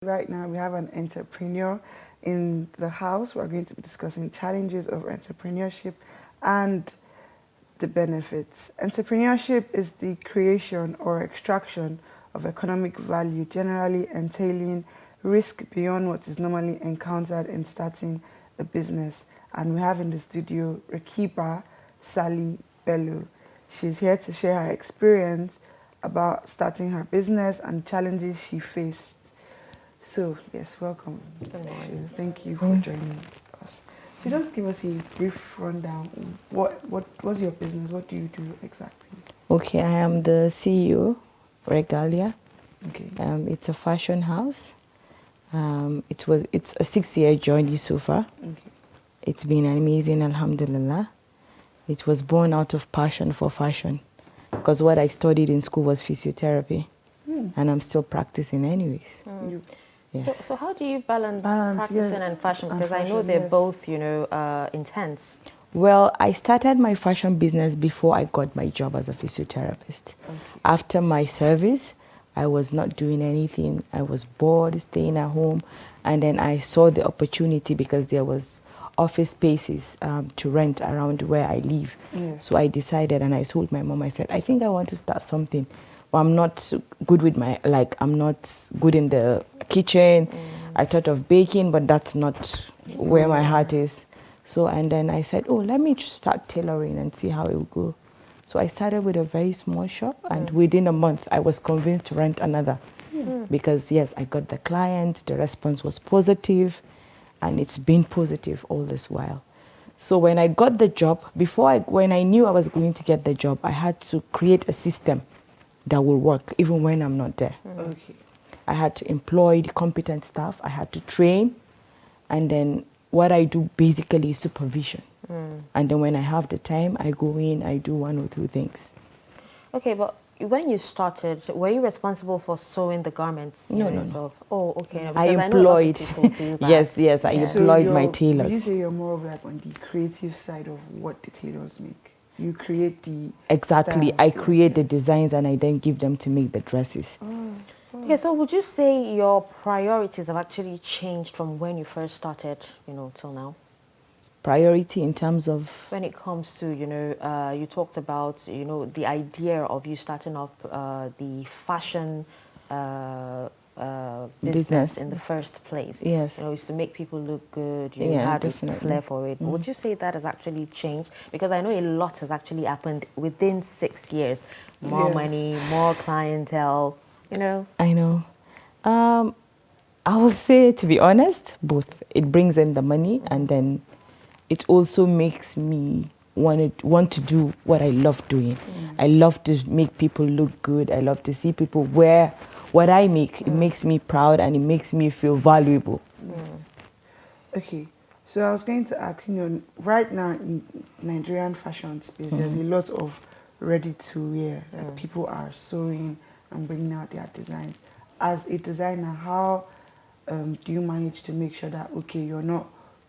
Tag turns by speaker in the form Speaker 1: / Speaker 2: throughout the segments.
Speaker 1: Right now, we have an entrepreneur in the house. We're going to be discussing challenges of entrepreneurship and the benefits. Entrepreneurship is the creation or extraction of economic value, generally entailing risk beyond what is normally encountered in starting a business. And we have in the studio Rekiba Sally Bello. She's here to share her experience about starting her business and challenges she faced. So, yes, welcome. Thank you for joining us. So just give us a brief rundown. What's your business? What do you do exactly?
Speaker 2: Okay, I am the CEO, Regalia.
Speaker 1: Okay.
Speaker 2: It's a fashion house. It's a 6-year journey so far.
Speaker 1: Okay.
Speaker 2: It's been amazing, alhamdulillah. It was born out of passion for fashion, because what I studied in school was physiotherapy, and I'm still practicing anyways. Yes.
Speaker 3: So how do you balance practicing
Speaker 1: yeah,
Speaker 3: and fashion?
Speaker 1: and
Speaker 3: Because I know
Speaker 1: fashion,
Speaker 3: they're
Speaker 1: yes.
Speaker 3: both, intense.
Speaker 2: Well, I started my fashion business before I got my job as a physiotherapist.
Speaker 1: Okay.
Speaker 2: After my service, I was not doing anything. I was bored, staying at home, and then I saw the opportunity because there was office spaces to rent around where I live.
Speaker 1: Yeah.
Speaker 2: So I decided, and I told my mom, I said, I think I want to start something. But I'm not good with I'm not good in the kitchen. I thought of baking, but that's not where my heart is. So, and then I said, oh, let me start tailoring and see how it will go. So I started with a very small shop, and within a month, I was convinced to rent another. Because yes, I got the client, the response was positive, and it's been positive all this while. So when I got the job, when I knew I was going to get the job, I had to create a system that will work even when I'm not there.
Speaker 1: Okay.
Speaker 2: I had to employ the competent staff, I had to train, and then what I do basically is supervision. And then when I have the time, I go in, I do 1 or 2 things.
Speaker 3: Okay, but when you started, were you responsible for sewing the garments?
Speaker 2: No.
Speaker 3: Yourself? Oh, okay. No,
Speaker 2: I
Speaker 3: because know a lot of
Speaker 2: employed,
Speaker 3: people do that.
Speaker 2: yes, I employed my
Speaker 1: Would you
Speaker 2: tailors.
Speaker 1: say you're more of like on the creative side of what the tailors make? You create the
Speaker 2: Exactly,
Speaker 1: styles,
Speaker 2: I
Speaker 1: the
Speaker 2: create the
Speaker 1: outfits.
Speaker 2: designs and I then give them to make the dresses.
Speaker 3: Okay, so would you say your priorities have actually changed from when you first started, till now?
Speaker 2: Priority in terms of
Speaker 3: When it comes to, you talked about, the idea of you starting up the fashion business in the first place.
Speaker 2: Yes.
Speaker 3: Is to make people look good. You
Speaker 2: Yeah,
Speaker 3: had a
Speaker 2: definitely.
Speaker 3: flair for it. Would you say that has actually changed? Because I know a lot has actually happened within 6 years. More
Speaker 1: Yes.
Speaker 3: money, more clientele.
Speaker 2: I know. I will say, to be honest, both. It brings in the money, and then it also makes me want to do what I love doing. I love to make people look good. I love to see people wear what I make. It makes me proud and it makes me feel valuable.
Speaker 1: Okay, so I was going to ask, right now in Nigerian fashion space, there's a lot of ready to wear. Like people are sewing and bringing out their designs. As a designer, how do you manage to make sure that, okay, you're not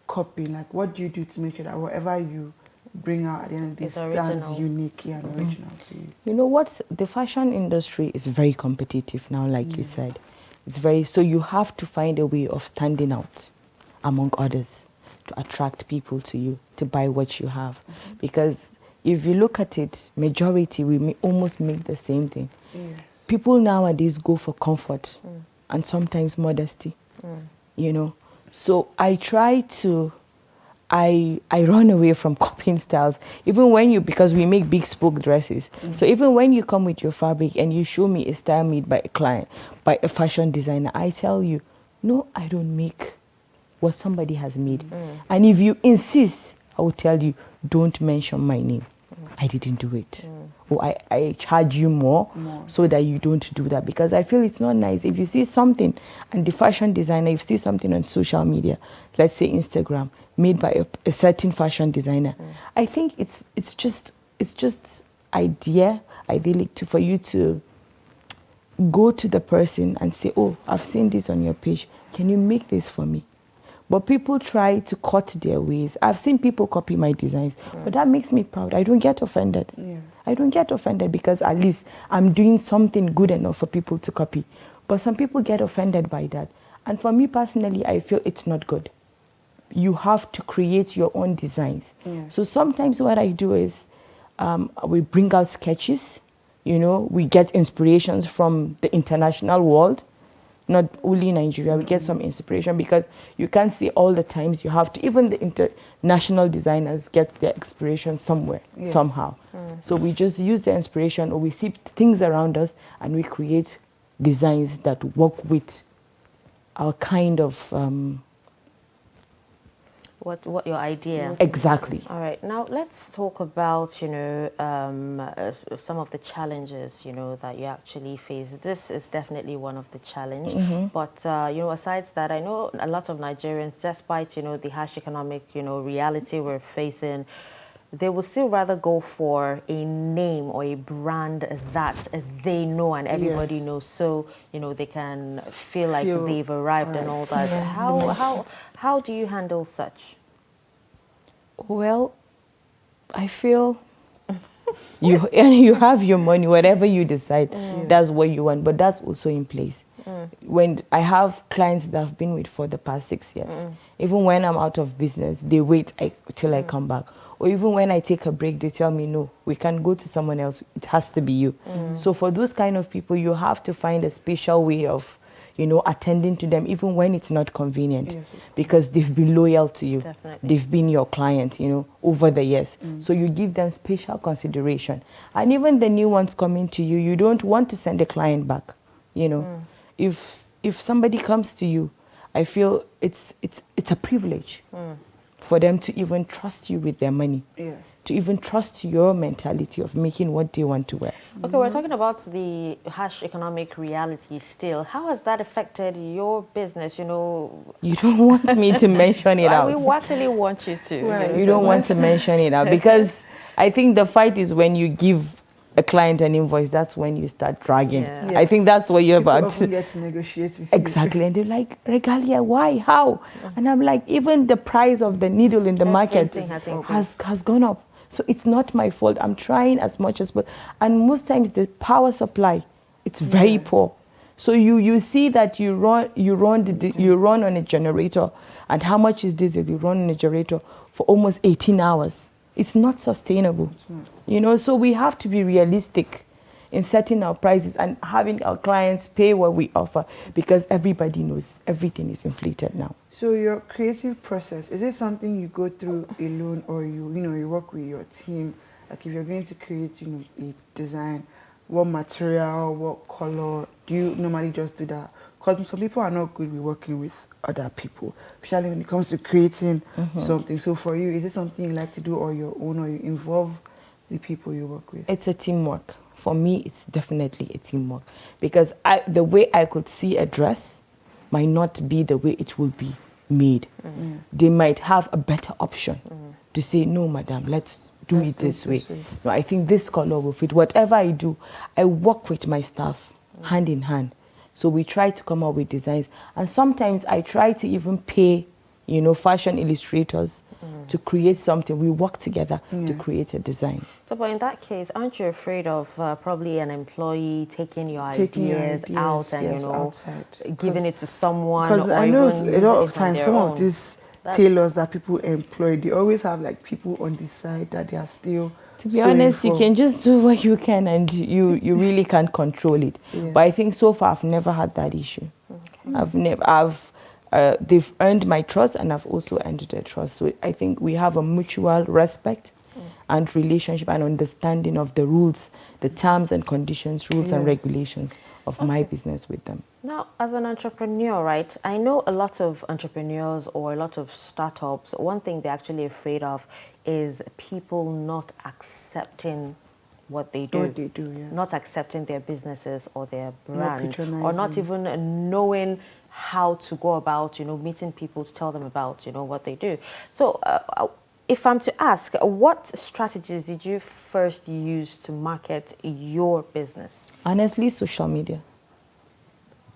Speaker 1: copying? Like, what do you do to make sure that whatever you bring out at the end of the day
Speaker 3: It's
Speaker 1: stands
Speaker 3: original.
Speaker 1: unique and original to you?
Speaker 2: You know what? The fashion industry is very competitive now, like you said. So you have to find a way of standing out among others to attract people to you, to buy what you have. Because if you look at it, majority, we almost make the same thing.
Speaker 1: Yes.
Speaker 2: People nowadays go for comfort and sometimes modesty, So I try to, I run away from copying styles, because we make big spoke dresses. So even when you come with your fabric and you show me a style made by a client, by a fashion designer, I tell you, no, I don't make what somebody has made. And if you insist, I will tell you, don't mention my name. I didn't do it. Or I charge you more so that you don't do that, because I feel it's not nice. If you see something and the fashion designer, if you see something on social media, let's say Instagram, made by a certain fashion designer, I think it's just idyllic for you to go to the person and say, oh, I've seen this on your page. Can you make this for me? But people try to cut their ways. I've seen people copy my designs, but that makes me proud. I don't get offended.
Speaker 1: Yeah.
Speaker 2: I don't get offended because at least I'm doing something good enough for people to copy. But some people get offended by that. And for me personally, I feel it's not good. You have to create your own designs. So sometimes what I do is we bring out sketches, we get inspirations from the international world, not only Nigeria. We get some inspiration because you can't see all the times. You have to, even the international designers get their inspiration somewhere, somehow. So we just use the inspiration, or we see things around us and we create designs that work with our kind of
Speaker 3: what your idea.
Speaker 2: Exactly.
Speaker 3: All right, now let's talk about some of the challenges that you actually face. This is definitely one of the challenge, but aside that, I know a lot of Nigerians, despite the harsh economic reality we're facing, they will still rather go for a name or a brand that they know and everybody knows, so they can feel like they've arrived and all that. How do you handle such?
Speaker 2: Well, I feel you have your money, whatever you decide, that's what you want, but that's also in place. When I have clients that I've been with for the past 6 years, even when I'm out of business, they wait till I come back. Or even when I take a break, they tell me, no, we can't go to someone else. It has to be you. So for those kind of people, you have to find a special way of, attending to them, even when it's not convenient, because they've been loyal to you.
Speaker 3: Definitely.
Speaker 2: They've been your client, over the years. So you give them special consideration. And even the new ones coming to you, you don't want to send a client back. If somebody comes to you, I feel it's a privilege for them to even trust you with their money, to even trust your mentality of making what they want to wear.
Speaker 3: Okay, we're talking about the harsh economic reality still. How has that affected your business?
Speaker 2: You don't want me to mention it out.
Speaker 3: We actually want you to.
Speaker 1: Right.
Speaker 2: You don't want to mention it out, because I think the fight is when you give a client an invoice, that's when you start dragging. I think that's what you're
Speaker 1: People
Speaker 2: about
Speaker 1: often get to negotiate with
Speaker 2: exactly. And they're like, regalia, why, how? And I'm like, even the price of the needle in the market has gone up. So it's not my fault. I'm trying as much as possible. And most times the power supply, it's very poor. So you see that you run on a generator, and how much is diesel? You run on a generator for almost 18 hours. It's not sustainable. So we have to be realistic in setting our prices and having our clients pay what we offer, because everybody knows everything is inflated now.
Speaker 1: So your creative process, is it something you go through alone, or you work with your team? Like if you're going to create a design, what material, what color, do you normally just do that? Because some people are not good with working with other people, especially when it comes to creating something. So for you, is it something you like to do on your own, or you involve the people you work with?
Speaker 2: It's a teamwork. For me, it's definitely a teamwork, because the way I could see a dress might not be the way it will be made. They might have a better option to say, no, madam, let's do it this way. No, I think this color will fit. Whatever I do, I work with my staff hand in hand. So we try to come up with designs. And sometimes I try to even pay, fashion illustrators to create something. We work together to create a design.
Speaker 3: So, but in that case, aren't you afraid of probably an employee taking your ideas out and,
Speaker 1: outside,
Speaker 3: giving it to someone?
Speaker 1: Because I know a lot of times some of these tailors that people employ, they always have like people on the side that they are still.
Speaker 2: To be honest, you can just do what you can, and you really can't control it. But I think so far I've never had that issue. They've earned my trust, and I've also earned their trust. So I think we have a mutual respect and relationship and understanding of the rules, the terms and conditions, rules and regulations of my business with them.
Speaker 3: Now, as an entrepreneur, right, I know a lot of entrepreneurs or a lot of startups, one thing they're actually afraid of is people not accepting what they do, not accepting their businesses or their brand, or not even knowing how to go about, meeting people to tell them about, what they do. So if I'm to ask, what strategies did you first use to market your business?
Speaker 2: Honestly, social media.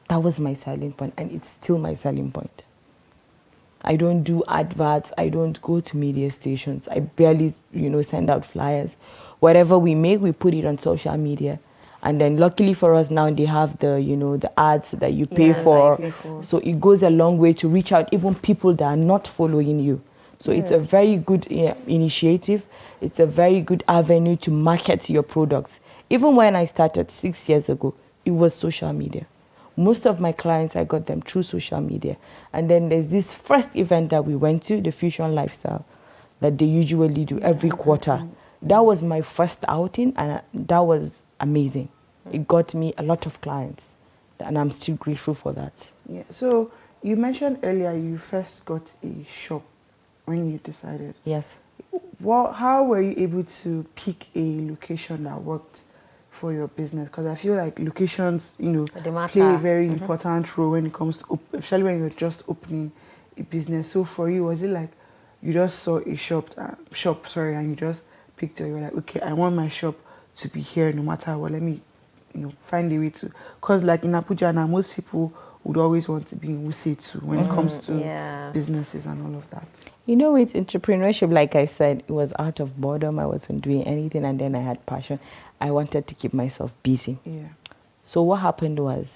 Speaker 2: That was my selling point, and it's still my selling point. I don't do adverts. I don't go to media stations. I barely, send out flyers. Whatever we make, we put it on social media, And then luckily for us now, they have the, the ads that you pay
Speaker 3: Yes,
Speaker 2: for.
Speaker 3: I pay for.
Speaker 2: So it goes a long way to reach out even people that are not following you. So it's a very good initiative. It's a very good avenue to market your products. Even when I started 6 years ago, it was social media. Most of my clients, I got them through social media. And then there's this first event that we went to, the Fusion Lifestyle, that they usually do every quarter. That was my first outing, and that was amazing. It got me a lot of clients, and I'm still grateful for that.
Speaker 1: Yeah. So you mentioned earlier you first got a shop when you decided.
Speaker 2: Yes.
Speaker 1: How were you able to pick a location that worked for your business? Because I feel like locations, play a very important role when it comes to, especially when you're just opening a business. So for you, was it like you just saw a shop, and you just picked it? You were like, okay, I want my shop to be here no matter what. Let me, find a way to. Because like in Abuja now, most people would always want to be in Wuse too when it comes to businesses and all of that.
Speaker 2: It's entrepreneurship. Like I said, it was out of boredom. I wasn't doing anything, and then I had passion. I wanted to keep myself busy.
Speaker 1: Yeah.
Speaker 2: So what happened was,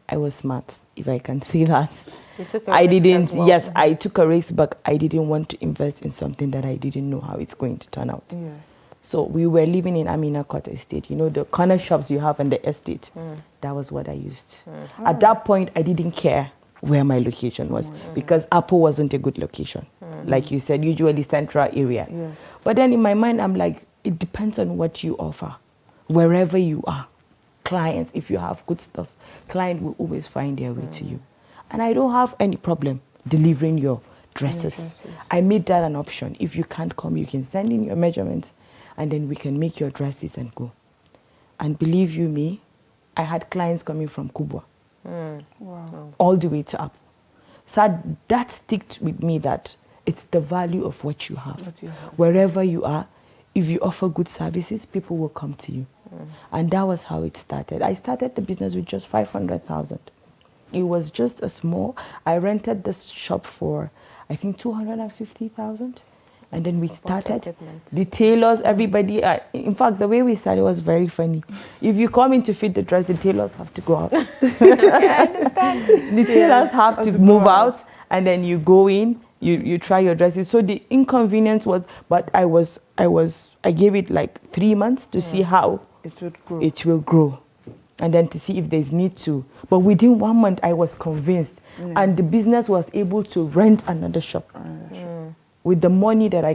Speaker 2: I was smart, if I can say that.
Speaker 3: You took a risk as well.
Speaker 2: Yes, I took a risk, but I didn't want to invest in something that I didn't know how it's going to turn out.
Speaker 1: Yeah.
Speaker 2: So we were living in Amina Court Estate. The corner shops you have in the estate. That was what I used. At that point, I didn't care where my location was because Apple wasn't a good location. Like you said, usually central area.
Speaker 1: Yeah.
Speaker 2: But then in my mind, I'm like, it depends on what you offer. Wherever you are, clients, if you have good stuff, client will always find their way to you. And I don't have any problem delivering your dresses. I made that an option. If you can't come, you can send in your measurements, and then we can make your dresses and go. And believe you me, I had clients coming from Kubwa.
Speaker 1: Wow.
Speaker 2: All the way to up. So that sticked with me, that it's the value of what you have. Wherever you are, if you offer good services, people will come to you. And that was how it started. I started the business with just 500,000. It was just a small. I rented this shop for, I think, 250,000. And then we started. The tailors, everybody. In fact, the way we started was very funny. If you come in to fit the dress, the tailors have to go out.
Speaker 3: I understand.
Speaker 2: The tailors have to move out, and then you go in. You try your dresses. So the inconvenience was, but I gave it like 3 months to see how it will grow, and then to see if there's need to. But within 1 month, I was convinced, and the business was able to rent another shop with the money that I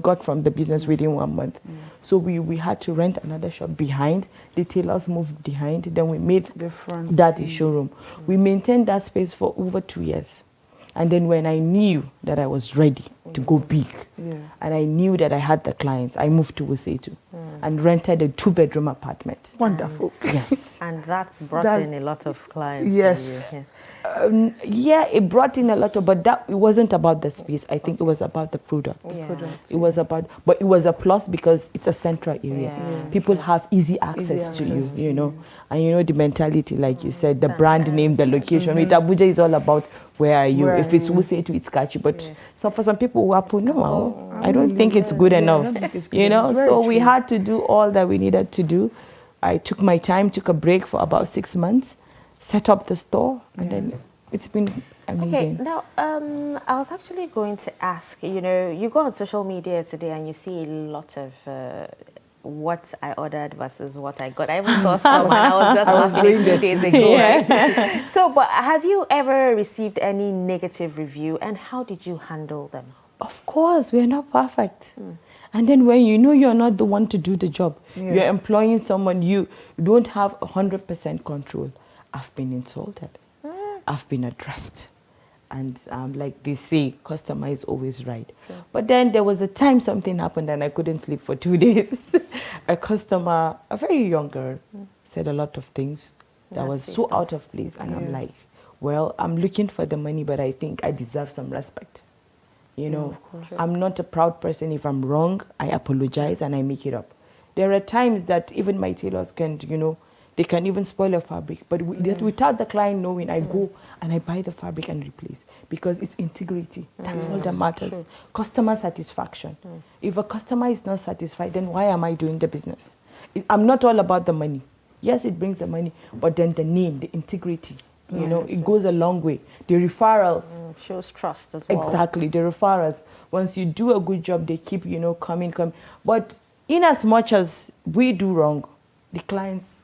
Speaker 2: got from the business within 1 month. So we had to rent another shop behind. The tailors moved behind. Then we made that a showroom. We maintained that space for over 2 years. And then when I knew that I was ready to go big, and I knew that I had the clients, I moved to Wusetu and rented a 2-bedroom apartment.
Speaker 1: Wonderful.
Speaker 2: Yes.
Speaker 3: And that's brought in a lot of clients.
Speaker 1: Yes.
Speaker 2: It brought in a lot of, but it wasn't about the space. I think it was about the product. It was about, but it was a plus because it's a central area. People have easy access to you, and the mentality, like you said, the brand name, the location. With Abuja, is all about where are you. If it's Wusetu, it's catchy. But so for some people, I don't think it's good enough. So we had to do all that we needed to do. I took my time, took a break for about 6 months, set up the store, and then it's been amazing.
Speaker 3: Okay, now I was actually going to ask, you go on social media today and you see a lot of what I ordered versus what I got. I even saw some, and I was just asking a few days ago. Right? So, but have you ever received any negative review, and how did you handle them?
Speaker 2: Of course, we're not perfect. And then when you're not the one to do the job, you're employing someone, you don't have 100% control. I've been insulted. I've been addressed. And like they say, customer is always right. But then there was a time something happened and I couldn't sleep for 2 days. A customer, a very young girl, said a lot of things that was so out of place. And I'm like, well, I'm looking for the money, but I think I deserve some respect. I'm not a proud person. If I'm wrong, I apologize and I make it up. There are times that even my tailors can, they can even spoil a fabric. But without the client knowing, I go and I buy the fabric and replace. Because it's integrity. That's all that matters. Customer satisfaction. If a customer is not satisfied, then why am I doing the business? I'm not all about the money. Yes, it brings the money, but then the name, the integrity, you know, it goes a long way. The referrals.
Speaker 3: Shows trust as well.
Speaker 2: Exactly, the referrals. Once you do a good job, they keep, you know, coming. But in as much as we do wrong, the clients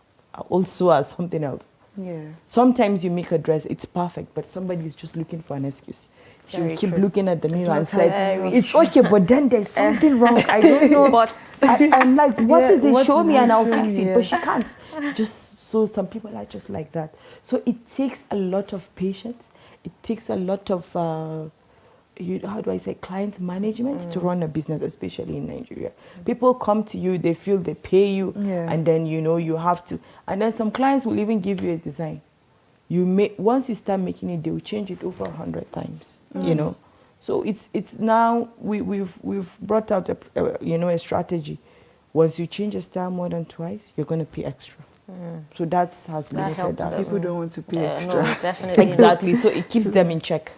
Speaker 2: also are something else.
Speaker 1: Yeah.
Speaker 2: Sometimes you make a dress, it's perfect, but somebody is just looking for an excuse. She will
Speaker 3: Very
Speaker 2: keep
Speaker 3: true.
Speaker 2: looking at the mirror and
Speaker 1: not
Speaker 2: said,
Speaker 3: very
Speaker 2: it's okay, but then there's something wrong. I don't know.
Speaker 3: But
Speaker 2: I'm like, what
Speaker 1: Yeah,
Speaker 2: is it?
Speaker 1: what
Speaker 2: Show
Speaker 1: is
Speaker 2: me
Speaker 1: it?
Speaker 2: and I'll
Speaker 1: Show
Speaker 2: fix
Speaker 1: me,
Speaker 2: it.
Speaker 1: yeah.
Speaker 2: But she can't. Just so some people are just like that. So it takes a lot of patience. It takes a lot of how do I say, client management to run a business, especially in Nigeria. People come to you, they feel they pay you, and then, you know, you have to. And then some clients will even give you a design. Once you start making it, they will change it over 100 times, you know. So it's now we've brought out a strategy. Once you change a style more than twice, you're going to pay extra. So that has limited
Speaker 3: helps
Speaker 2: that.
Speaker 3: them.
Speaker 1: People don't want to pay
Speaker 3: no,
Speaker 1: extra.
Speaker 3: definitely not.
Speaker 2: Exactly. So it keeps them in check.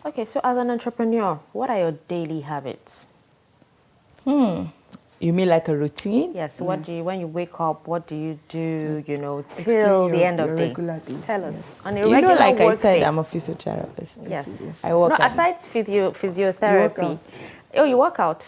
Speaker 3: Okay, so as an entrepreneur, what are your daily habits?
Speaker 2: You mean like a routine?
Speaker 3: Yes, what do you, when you wake up, what do you do, you know,
Speaker 1: Explain
Speaker 3: till the
Speaker 1: your-
Speaker 3: end of
Speaker 1: your
Speaker 3: the day?
Speaker 1: regular day.
Speaker 3: Tell us.
Speaker 1: Yes.
Speaker 3: On a
Speaker 2: You
Speaker 3: regular
Speaker 2: know, like I
Speaker 3: work
Speaker 2: said,
Speaker 3: day.
Speaker 2: I'm a physiotherapist.
Speaker 3: Yes.
Speaker 2: I work
Speaker 3: No,
Speaker 2: out.
Speaker 3: aside physiotherapy.
Speaker 1: out.
Speaker 3: Oh, you work out?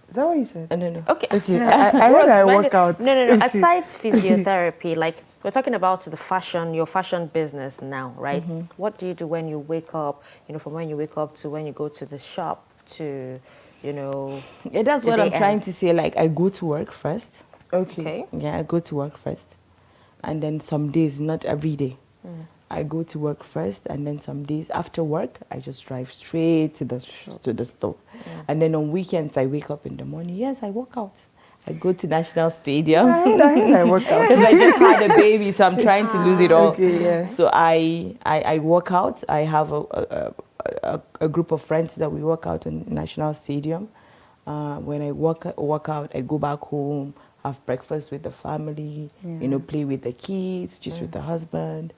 Speaker 1: Is that what you said?
Speaker 2: No.
Speaker 3: Okay.
Speaker 1: Okay, I heard I work out.
Speaker 3: No. Aside physiotherapy, like we're talking about your fashion business now, right? What do you do when you wake up? You know, from when you wake up to when you go to the shop to, you know.
Speaker 2: Yeah, that's
Speaker 3: the
Speaker 2: what
Speaker 3: day
Speaker 2: I'm trying
Speaker 3: ends.
Speaker 2: to say. Like, I go to work first.
Speaker 1: Okay.
Speaker 2: Yeah, I go to work first. And then some days, not every day. I go to work first, and then some days after work, I just drive straight to the store. And then on weekends, I wake up in the morning. Yes, I work out. I go to National Stadium.
Speaker 1: I heard I work out.
Speaker 2: Because I just had a baby, so I'm trying to lose it all.
Speaker 1: Okay, yes.
Speaker 2: So I work out. I have a group of friends that we work out in National Stadium. When I work out, I go back home, have breakfast with the family, you know, play with the kids, just with the husband.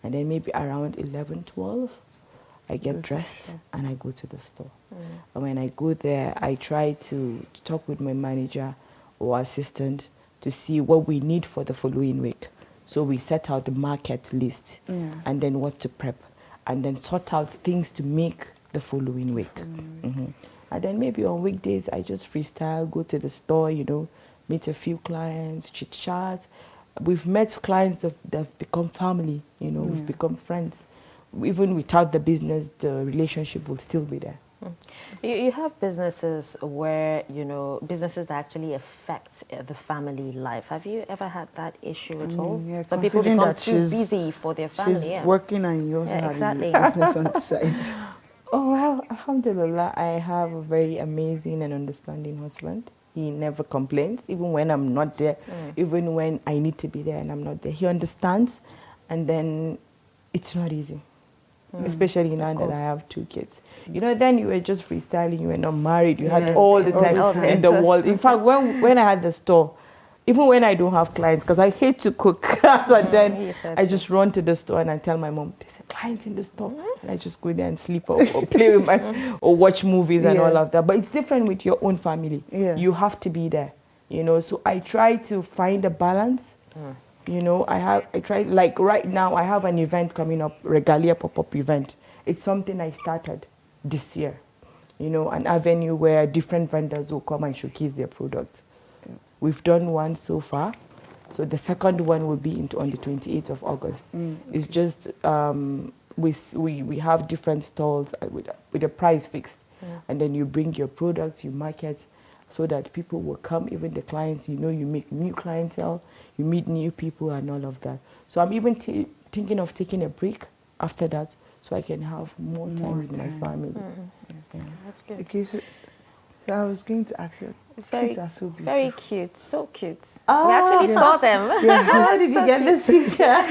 Speaker 2: And then maybe around 11, 12, I get dressed and I go to the store. And when I go there, I try to talk with my manager or assistant to see what we need for the following week. So we set out the market list and then what to prep and then sort out things to make the following week. And then maybe on weekdays, I just freestyle, go to the store, you know, meet a few clients, chit chat. We've met clients that have become family, you know, we've become friends. Even without the business, the relationship will still be there.
Speaker 3: You have businesses where, you know, businesses that actually affect the family life. Have you ever had that issue at all?
Speaker 1: Yeah,
Speaker 3: Some people
Speaker 1: considering
Speaker 3: become
Speaker 1: that
Speaker 3: too
Speaker 1: she's-
Speaker 3: busy for their family.
Speaker 1: She's
Speaker 3: Yeah.
Speaker 1: working and you also
Speaker 3: Yeah,
Speaker 1: have
Speaker 3: exactly.
Speaker 1: a business on the side.
Speaker 2: Oh, well, alhamdulillah, I have a very amazing and understanding husband. He never complains, even when I'm not there, even when I need to be there and I'm not there. He understands, and then it's not easy, especially now that I have 2 kids. You know, then you were just freestyling, you were not married, you had
Speaker 3: Yes.
Speaker 2: all the
Speaker 1: All the
Speaker 2: time
Speaker 1: time.
Speaker 2: in the world. In fact, when I had the store, even when I don't have clients, because I hate to cook, so then
Speaker 3: you said
Speaker 2: I just run to the store and I tell my mom, there's a client in the store. And I just go there and sleep or play with or watch movies and all of that. But it's different with your own family.
Speaker 1: Yeah.
Speaker 2: You have to be there, you know. So I try to find a balance. You know, I try, like right now, I have an event coming up, Regalia pop-up event. It's something I started this year, you know, an avenue where different vendors will come and showcase their products. We've done one so far. So the second one will be on the 28th of August. It's just, we have different stalls with a price fixed. And then you bring your products, you market, so that people will come, even the clients, you know, you make new clientele, you meet new people and all of that. So I'm even thinking of taking a break after that so I can have more time with my family. Yeah.
Speaker 3: That's good.
Speaker 1: Okay, so I was going to ask you, kids are so beautiful.
Speaker 3: Very cute, so cute.
Speaker 2: Oh,
Speaker 3: we actually saw them.
Speaker 2: How did you get this picture?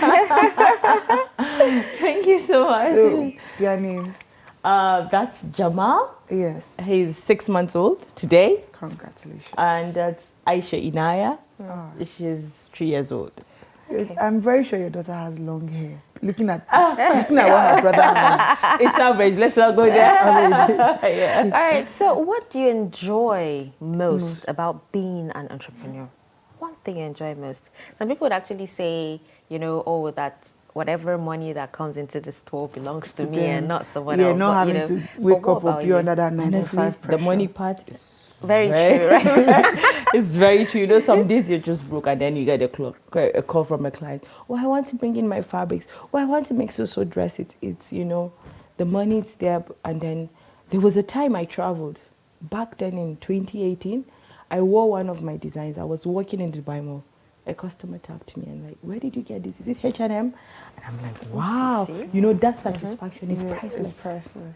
Speaker 2: Thank you so much.
Speaker 1: So, their names?
Speaker 2: That's Jamal.
Speaker 1: Yes.
Speaker 2: He's 6 months old today.
Speaker 1: Congratulations.
Speaker 2: And that's Aisha Inaya.
Speaker 1: Ah.
Speaker 2: She's 3 years old.
Speaker 1: I'm very sure your daughter has long hair. Looking at what her brother has.
Speaker 2: It's average. Let's not go there. Yeah.
Speaker 3: All right, so what do you enjoy most about being an entrepreneur? One thing you enjoy most? Some people would actually say, you know, oh, that whatever money that comes into the store belongs to me and not someone else.
Speaker 1: Not
Speaker 3: But,
Speaker 1: having
Speaker 3: you know,
Speaker 1: to wake up or be under that 9 to
Speaker 2: Honestly,
Speaker 1: 5 pressure.
Speaker 2: the money part is
Speaker 3: very true, right?
Speaker 2: it's very true. You know, some days you're just broke and then you get a call from a client. Oh, I want to bring in my fabrics. Oh, I want to make so dress. It's you know, the money's there. And then there was a time I traveled. Back then in 2018, I wore one of my designs. I was working in Dubai Mall. A customer tapped me and like, where did you get this? Is it H&M? And I'm like, wow. You know, that satisfaction is priceless.
Speaker 1: It's priceless.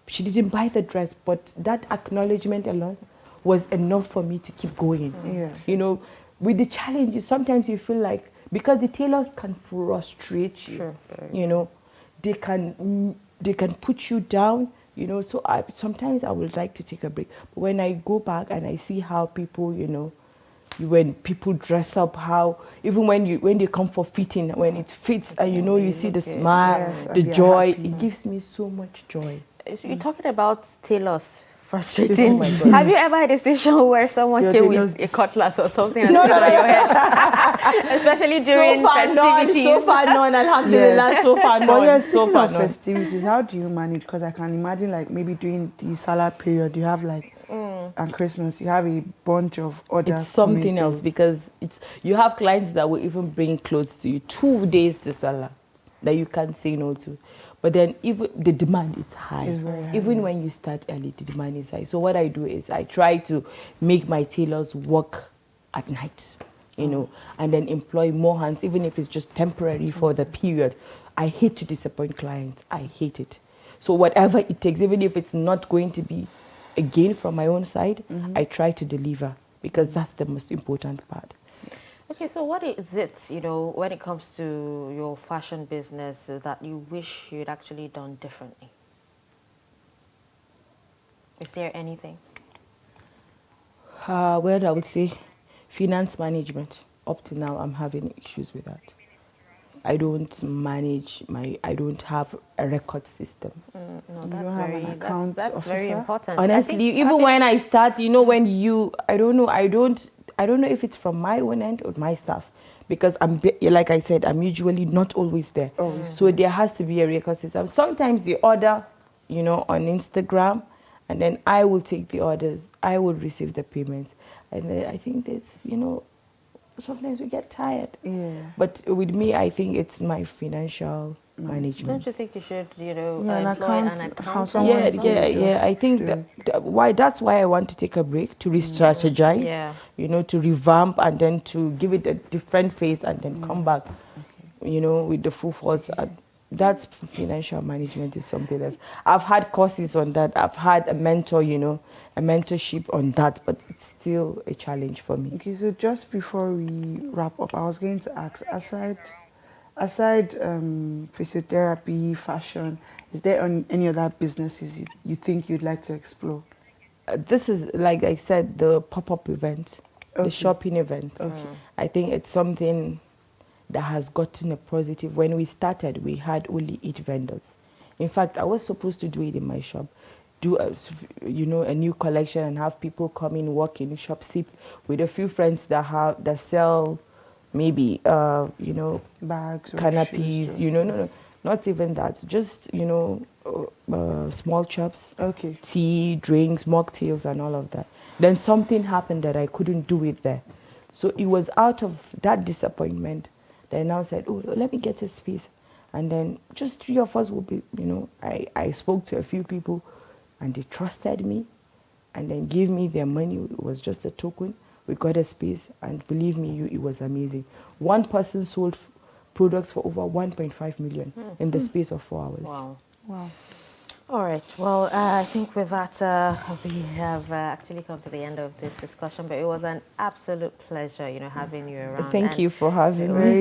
Speaker 2: She didn't buy the dress, but that acknowledgement alone was enough for me to keep going.
Speaker 1: Yeah.
Speaker 2: You know, with the challenges, sometimes you feel like, because the tailors can frustrate you,
Speaker 3: Sure.
Speaker 2: you know, they can put you down, you know, so sometimes I would like to take a break. But when I go back and I see how people, you know, when people dress up, how even when they come for fitting, when it fits and you know, you see the smile, the joy, it gives me so much joy.
Speaker 3: You're talking about tailors frustrating. Have you ever had a situation where someone came with a cutlass or something and stood on your head? Especially during festivities.
Speaker 2: So far none, alhamdulillah, so far none.
Speaker 1: But yeah,
Speaker 2: so
Speaker 1: speaking
Speaker 2: far
Speaker 1: of
Speaker 2: none.
Speaker 1: festivities, how do you manage? Because I can imagine like maybe during the Salah period, you have like, and Christmas, you have a bunch of orders.
Speaker 2: It's something else because you have clients that will even bring clothes to you 2 days to Salah that you can't say no to. But then even the demand is high.
Speaker 1: It's very high.
Speaker 2: Even when you start early, the demand is high. So what I do is I try to make my tailors work at night, you know, and then employ more hands, even if it's just temporary for the period. I hate to disappoint clients. I hate it. So whatever it takes, even if it's not going to be a gain from my own side, I try to deliver because that's the most important part.
Speaker 3: Okay, so what is it, you know, when it comes to your fashion business that you wish you'd actually done differently? Is there anything?
Speaker 2: Well, I would say finance management. Up to now, I'm having issues with that. I don't have a record system.
Speaker 3: No,
Speaker 1: don't have an account
Speaker 3: that's very
Speaker 1: officer?
Speaker 3: important.
Speaker 2: Honestly, even when I start, you know, when I don't know if it's from my own end or my staff, because like I said, I'm usually not always there. So there has to be a record system. Sometimes they order, you know, on Instagram, and then I will take the orders. I will receive the payments, and then I think that's, you know, sometimes we get tired.
Speaker 1: Yeah.
Speaker 2: But with me, I think it's my financial management.
Speaker 3: Don't you think you should, you know,
Speaker 1: an
Speaker 3: employ an
Speaker 1: account-
Speaker 3: accountant?
Speaker 2: Yeah. I think that's why I want to take a break, to re-strategize, you know, to revamp and then to give it a different face and then come back, you know, with the full force. That's financial management is something else. I've had courses on that. I've had a mentor, you know, a mentorship on that, but it's still a challenge for me.
Speaker 1: Okay, so just before we wrap up, I was going to ask, aside physiotherapy, fashion, is there any other businesses you think you'd like to explore?
Speaker 2: This is, like I said, the pop-up event, the shopping event. I think it's something that has gotten a positive. When we started, we had only 8 vendors. In fact, I was supposed to do it in my shop, do a new collection and have people come in, work in shop, sip with a few friends that sell maybe
Speaker 1: Bags,
Speaker 2: canopies,
Speaker 1: shoes,
Speaker 2: no, not even that, just small chops, tea, drinks, mocktails and all of that. Then something happened that I couldn't do it there. So it was out of that disappointment that I now said, oh, let me get a space. And then just 3 of us will be, you know, I spoke to a few people and they trusted me and then gave me their money. It was just a token. We got a space and believe me, it was amazing. One person sold products for over 1.5 million in the space of 4 hours.
Speaker 3: Wow. All right. Well, I think with that, we have actually come to the end of this discussion, but it was an absolute pleasure, you know, having you around.
Speaker 2: Thank you for having me.